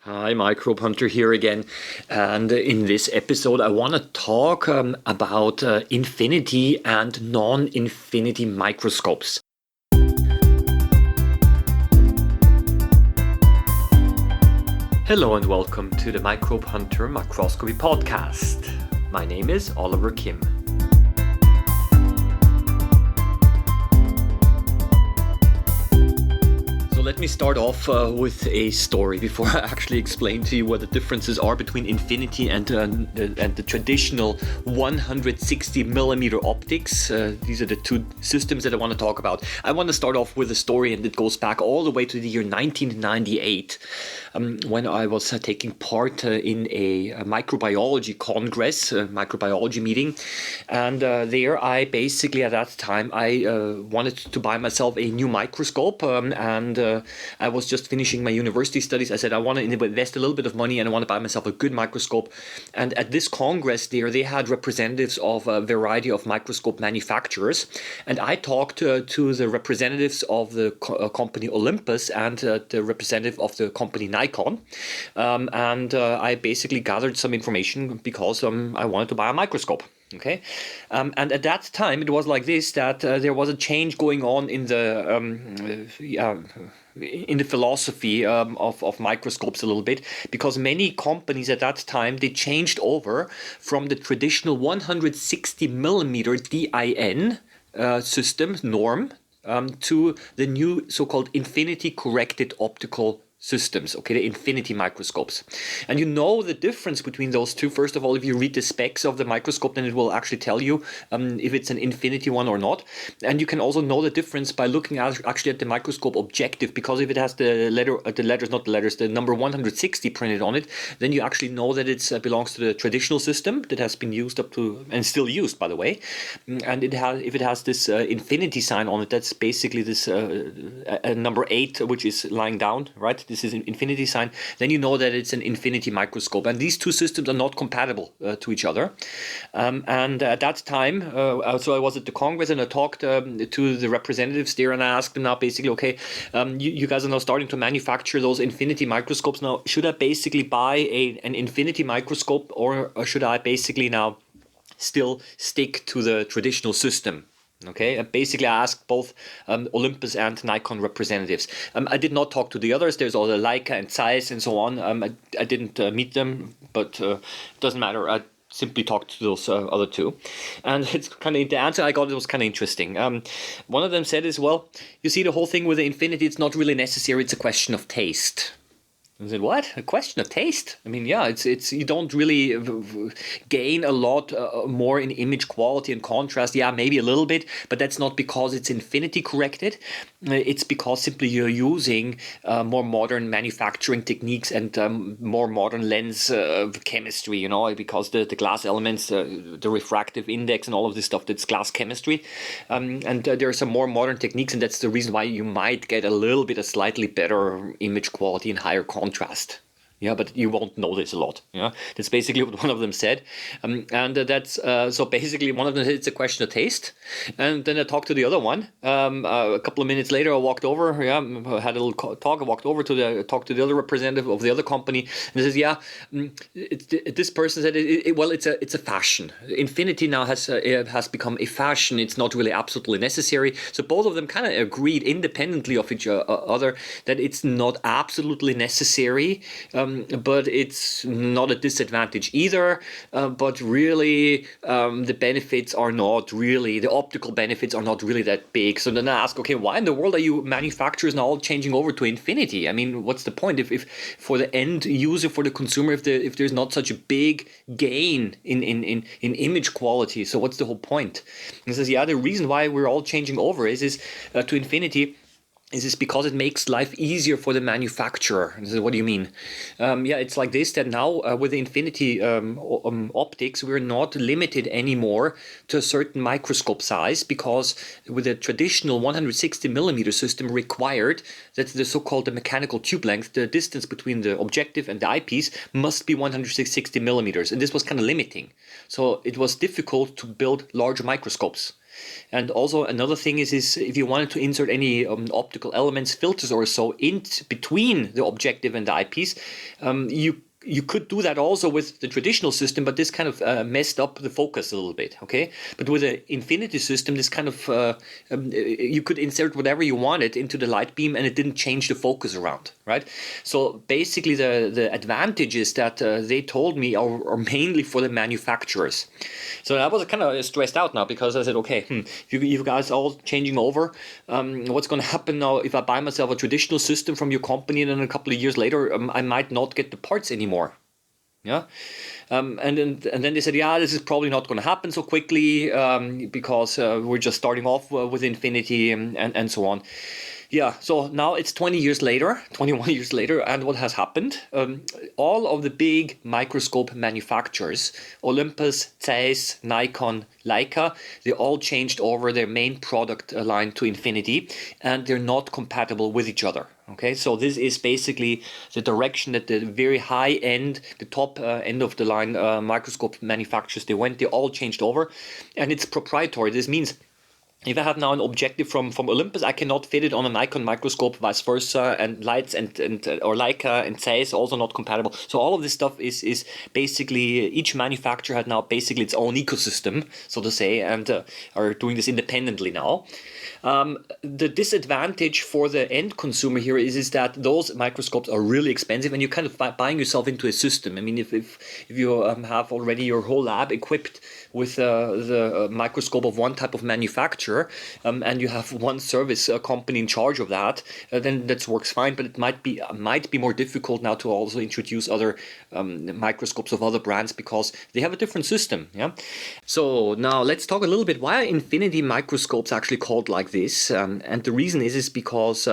Hi, Microbehunter here again. And in this episode, I want to talk about infinity and non-infinity microscopes. Hello and welcome to the Microbehunter Microscopy Podcast. My name is Oliver Kim. Let me start off with a story before I actually explain to you what the differences are between infinity and the traditional 160 millimeter optics. These are the two systems that I want to talk about. I want to start off with a story, and it goes back all the way to the year 1998, when I was taking part in a microbiology congress, a microbiology meeting, and there I basically at that time I wanted to buy myself a new microscope, and I was just finishing my university studies. I said I want to invest a little bit of money and I want to buy myself a good microscope. And at this congress there, they had representatives of a variety of microscope manufacturers. And I talked to the representatives of the company Olympus and the representative of the company Nikon. And I basically gathered some information because I wanted to buy a microscope. Okay, and at that time it was like this, that there was a change going on in the philosophy of microscopes a little bit, because many companies at that time, they changed over from the traditional 160 millimeter DIN system norm to the new so-called infinity corrected optical systems, okay, the infinity microscopes. And you know the difference between those two. First of all, if you read the specs of the microscope, then it will actually tell you if it's an infinity one or not. And you can also know the difference by looking actually at the microscope objective, because if it has the number 160 printed on it, then you actually know that it belongs to the traditional system that has been used up to, and still used, by the way. And if it has this infinity sign on it, that's basically this number 8, which is lying down, right? This is an infinity sign, then you know that it's an infinity microscope. And these two systems are not compatible to each other. And at that time, so I was at the Congress and I talked to the representatives there, and I asked them now basically, okay, you guys are now starting to manufacture those infinity microscopes. Now, should I basically buy an infinity microscope, or should I basically now still stick to the traditional system? Okay, basically I asked both Olympus and Nikon representatives. I did not talk to the others. There's all the Leica and Zeiss and so on. I didn't meet them, but it doesn't matter. I simply talked to those other two. And it's kind of, the answer I got, it was kind of interesting. One of them said is, well, you see, the whole thing with the infinity, it's not really necessary. It's a question of taste. I said, what? A question of taste? I mean, yeah, it's you don't really gain a lot more in image quality and contrast. Yeah, maybe a little bit, but that's not because it's infinity corrected. It's because simply you're using more modern manufacturing techniques and more modern lens chemistry, you know, because the glass elements, the refractive index and all of this stuff, that's glass chemistry. And there are some more modern techniques, and that's the reason why you might get a little bit of slightly better image quality and higher contrast. Yeah, but you won't notice a lot. Yeah, that's basically what one of them said, and that's so basically one of them said it's a question of taste. And then I talked to the other one. A couple of minutes later, I walked over. Yeah, had a little talk. I walked over to talk to the other representative of the other company, and he says, "Yeah, this person said, well, it's a fashion. Infinity now has become a fashion. It's not really absolutely necessary." So both of them kind of agreed independently of each other that it's not absolutely necessary. But it's not a disadvantage either. But really, the benefits are not really, the optical benefits are not really that big. So then I ask, okay, why in the world are you manufacturers now all changing over to infinity? I mean, what's the point if for the end user, for the consumer, if there's not such a big gain in image quality? So what's the whole point? And he says, yeah, the reason why we're all changing over is to infinity. Is this because it makes life easier for the manufacturer? And so what do you mean? Yeah, it's like this, that now with the infinity optics, we're not limited anymore to a certain microscope size, because with a traditional 160 millimeter system required that the so-called mechanical tube length, the distance between the objective and the eyepiece, must be 160 millimeters. And this was kind of limiting. So it was difficult to build large microscopes. And also another thing is if you wanted to insert any optical elements, filters or so in between the objective and the eyepiece, you could do that also with the traditional system, but this kind of messed up the focus a little bit, okay? But with an infinity system, this kind of, you could insert whatever you wanted into the light beam and it didn't change the focus around, right? So basically the advantages that they told me are mainly for the manufacturers. So I was kind of stressed out now because I said, okay, if you guys are all changing over, what's going to happen now if I buy myself a traditional system from your company and then a couple of years later, I might not get the parts anymore. Yeah, and then they said, yeah, this is probably not going to happen so quickly because we're just starting off with Infinity and so on. Yeah, so now it's 21 years later, and what has happened? All of the big microscope manufacturers, Olympus, Zeiss, Nikon, Leica, they all changed over their main product line to Infinity, and they're not compatible with each other. Okay, so this is basically the direction that the very high end, the top end of the line microscope manufacturers, they all changed over, and it's proprietary. This means if I have now an objective from Olympus, I cannot fit it on a Nikon microscope, vice versa, and lights and or Leica and Zeiss also not compatible. So all of this stuff is basically, each manufacturer had now basically its own ecosystem, so to say, and are doing this independently now. The disadvantage for the end consumer here is that those microscopes are really expensive and you're kind of buying yourself into a system. I mean, if you have already your whole lab equipped with the microscope of one type of manufacturer and you have one service company in charge of that, then that works fine. But it might be more difficult now to also introduce other microscopes of other brands because they have a different system. Yeah. So now let's talk a little bit why are infinity microscopes actually called like this, and the reason is because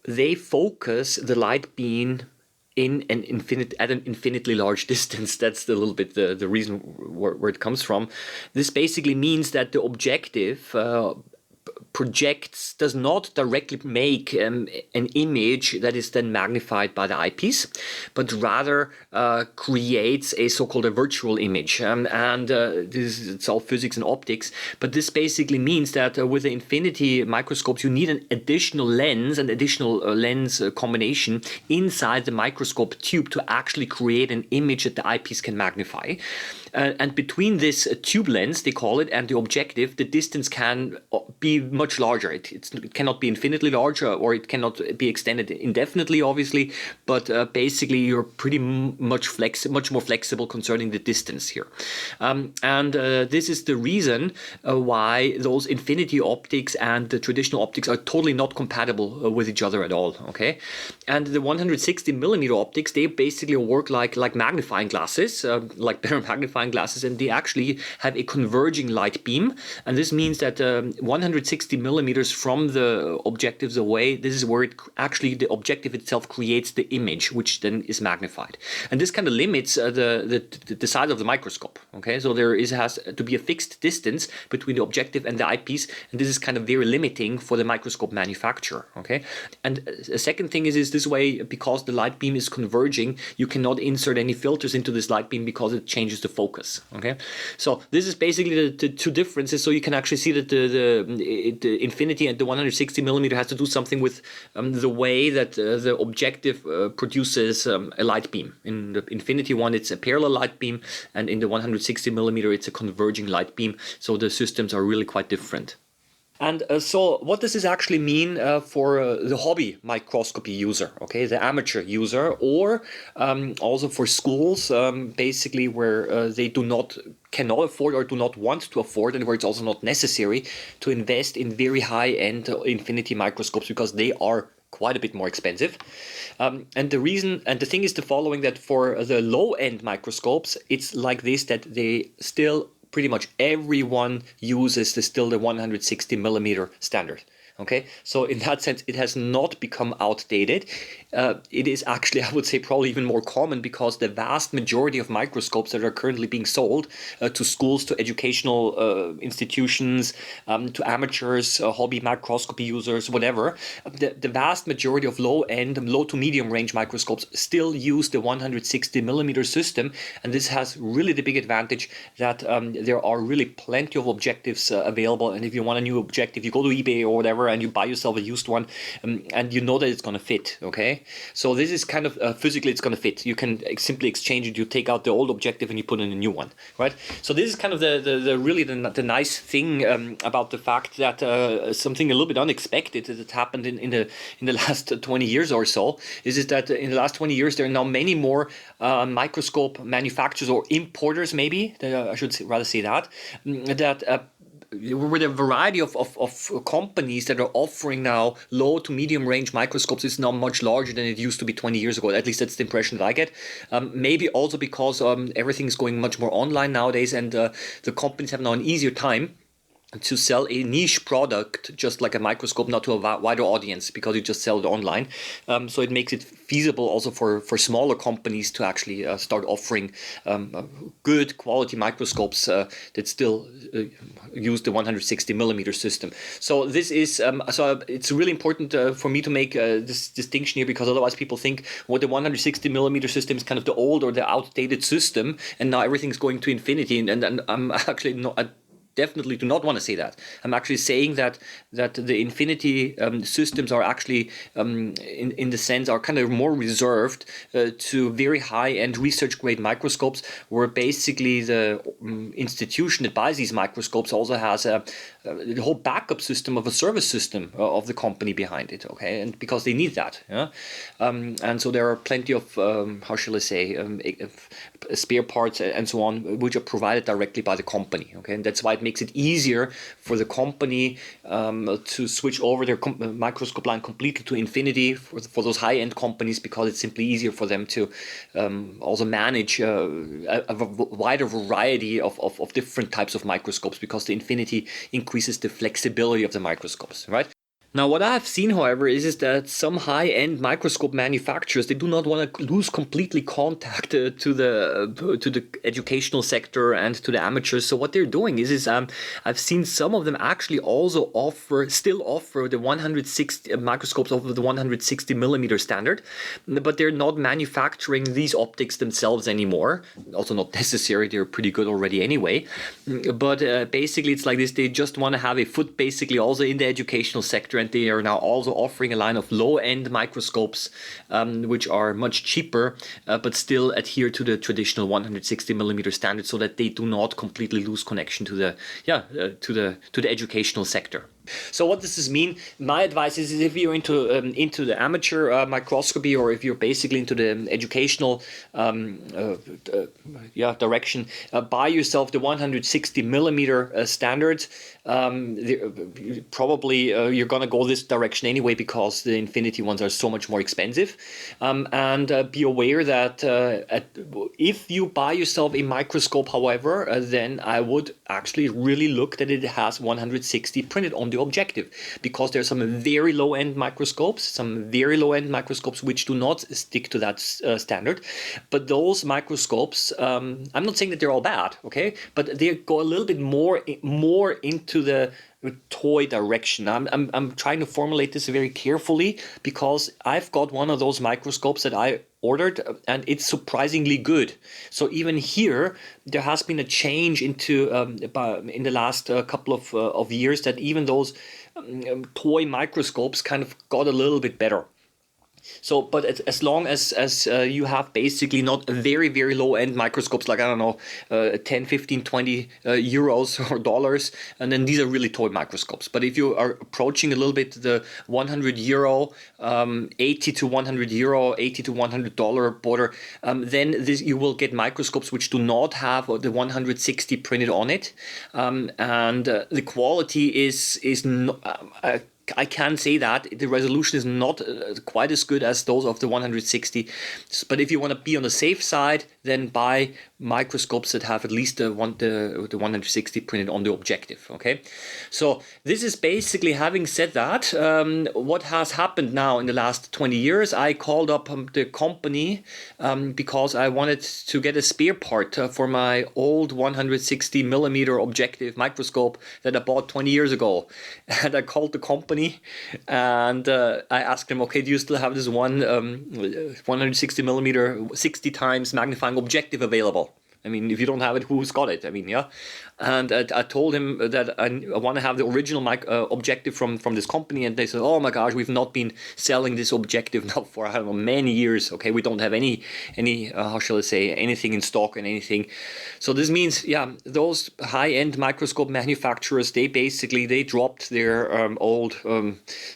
they focus the light beam at an infinitely large distance. That's a little bit the reason where it comes from. This basically means that the objective does not directly make an image that is then magnified by the eyepiece, but rather creates a so-called a virtual image. It's all physics and optics, but this basically means that with the infinity microscopes, you need an additional lens, combination inside the microscope tube to actually create an image that the eyepiece can magnify. And between this tube lens, they call it, and the objective, the distance can be much larger. It cannot be infinitely larger, or it cannot be extended indefinitely, obviously. But basically, you're pretty much more flexible concerning the distance here. This is the reason why those infinity optics and the traditional optics are totally not compatible with each other at all. Okay, and the 160 millimeter optics, they basically work like magnifying glasses, like better magnifying glasses, and they actually have a converging light beam, and this means that 160 millimeters from the objectives away, this is where actually the objective itself creates the image, which then is magnified, and this kind of limits the size of the microscope. Okay, so there has to be a fixed distance between the objective and the eyepiece, and this is kind of very limiting for the microscope manufacturer. Okay, and a second thing is this way, because the light beam is converging, you cannot insert any filters into this light beam because it changes the focus. Okay, so this is basically the two differences. So you can actually see that the infinity and the 160 millimeter has to do something with the way that the objective produces a light beam. In the infinity one, it's a parallel light beam, and in the 160 millimeter, it's a converging light beam. So the systems are really quite different. And so what does this actually mean for the hobby microscopy user, okay, the amateur user, or also for schools, basically where they cannot afford or do not want to afford, and where it's also not necessary to invest in very high-end infinity microscopes because they are quite a bit more expensive. And the thing is the following, that for the low-end microscopes, it's like this, that they still pretty much everyone uses still the 160 millimeter standard. Okay, so in that sense, it has not become outdated. It is actually, I would say, probably even more common because the vast majority of microscopes that are currently being sold to schools, to educational institutions, to amateurs, hobby microscopy users, whatever, the vast majority of low-end, low to medium range microscopes still use the 160 millimeter system, and this has really the big advantage that there are really plenty of objectives available. And if you want a new objective, you go to eBay or whatever and you buy yourself a used one, and you know that it's going to fit. Okay, so this is kind of physically it's going to fit. You can simply exchange it. You take out the old objective and you put in a new one, right? So this is kind of the really the nice thing about the fact that something a little bit unexpected that happened in the last 20 years or so is that in the last 20 years there are now many more microscope manufacturers or importers, maybe I should rather say that with a variety of companies that are offering now low to medium range microscopes is now much larger than it used to be 20 years ago. At least that's the impression that I get. Maybe also because everything is going much more online nowadays, and the companies have now an easier time to sell a niche product, just like a microscope, not to a wider audience, because you just sell it online. So it makes it feasible also for smaller companies to actually start offering good quality microscopes that still use the 160 millimeter system. So this is so it's really important for me to make this distinction here, because otherwise people think, well, the 160 millimeter system is kind of the old or the outdated system, and now everything's going to infinity. And I'm actually not. Definitely do not want to say that. I'm actually saying that the infinity systems are actually in the sense are kind of more reserved to very high-end research-grade microscopes, where basically the institution that buys these microscopes also has the whole backup system of a service system of the company behind it. Okay, and because they need that, yeah, and so there are plenty of how shall I say spare parts and so on, which are provided directly by the company. Okay, and that's why it makes it easier for the company to switch over their microscope line completely to infinity for those high-end companies, because it's simply easier for them to also manage a wider variety of different types of microscopes, because the infinity increases the flexibility of the microscopes, right? Now, what I've seen, however, is that some high-end microscope manufacturers, they do not want to lose completely contact to the educational sector and to the amateurs. So what they're doing is I've seen some of them actually also still offer the 160 microscopes over the 160 millimeter standard, but they're not manufacturing these optics themselves anymore. Also not necessary; they're pretty good already anyway. But basically, it's like this: they just want to have a foot, basically, also in the educational sector. And they are now also offering a line of low-end microscopes, which are much cheaper, but still adhere to the traditional 160 millimeter standard, so that they do not completely lose connection to the educational sector. So what does this mean? My advice is if you're into the amateur microscopy, or if you're basically into the educational direction, buy yourself the 160 millimeter standard. Probably you're gonna go this direction anyway, because the infinity ones are so much more expensive. And be aware that if you buy yourself a microscope, however, then I would actually really look that it has 160 printed on the objective, because there's some very low-end microscopes, which do not stick to that standard. But those microscopes, I'm not saying that they're all bad, okay, but they go a little bit more into the toy direction. I'm trying to formulate this very carefully, because I've got one of those microscopes that I ordered, and it's surprisingly good. So even here, there has been a change into in the last couple of years, that even those toy microscopes kind of got a little bit better. So, but as long as you have basically not very, very low end microscopes, like, I don't know, 10, 15, 20 euros or dollars, and then these are really toy microscopes. But if you are approaching a little bit the 100 euro, 80 to 100 euro, 80 to $100 border, then you will get microscopes which do not have the 160 printed on it. And the quality is I can say that the resolution is not quite as good as those of the 160, but if you want to be on the safe side, then buy microscopes that have at least the 160 printed on the objective. Okay, so this is basically, having said that, what has happened now in the last 20 years. I called up the company because I wanted to get a spare part for my old 160 millimeter objective microscope that I bought 20 years ago, and I called the company and I asked him, okay, do you still have this one 160 millimeter 60 times magnifying objective available? I mean, if you don't have it, who's got it? I mean, yeah. And I told him that I want to have the original objective from this company, and they said, oh my gosh, we've not been selling this objective now for, I don't know, many years. Okay, we don't have any how shall I say, anything in stock and anything. So this means, yeah, those high-end microscope manufacturers, they dropped their old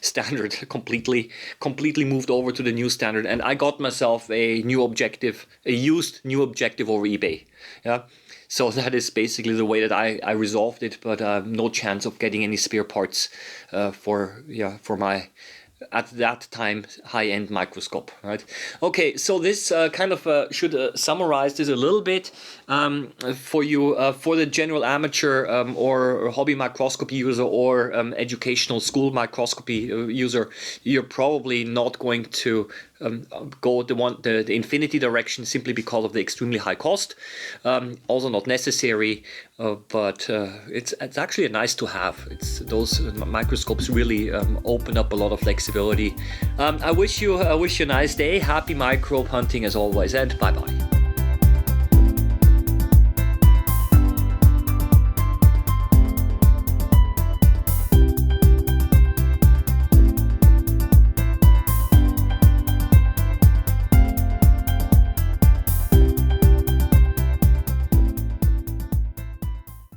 standard completely moved over to the new standard, and I got myself a used new objective over eBay. Yeah, so that is basically the way that I resolved it, but no chance of getting any spare parts for my, at that time, high-end microscope, right? Okay, so this kind of should summarize this a little bit for you, for the general amateur or hobby microscopy user or educational school microscopy user. You're probably not going to go the infinity direction simply because of the extremely high cost. Also not necessary, but it's actually a nice to have. Those microscopes really open up a lot of flexibility. I wish you a nice day. Happy microbe hunting as always, and bye bye.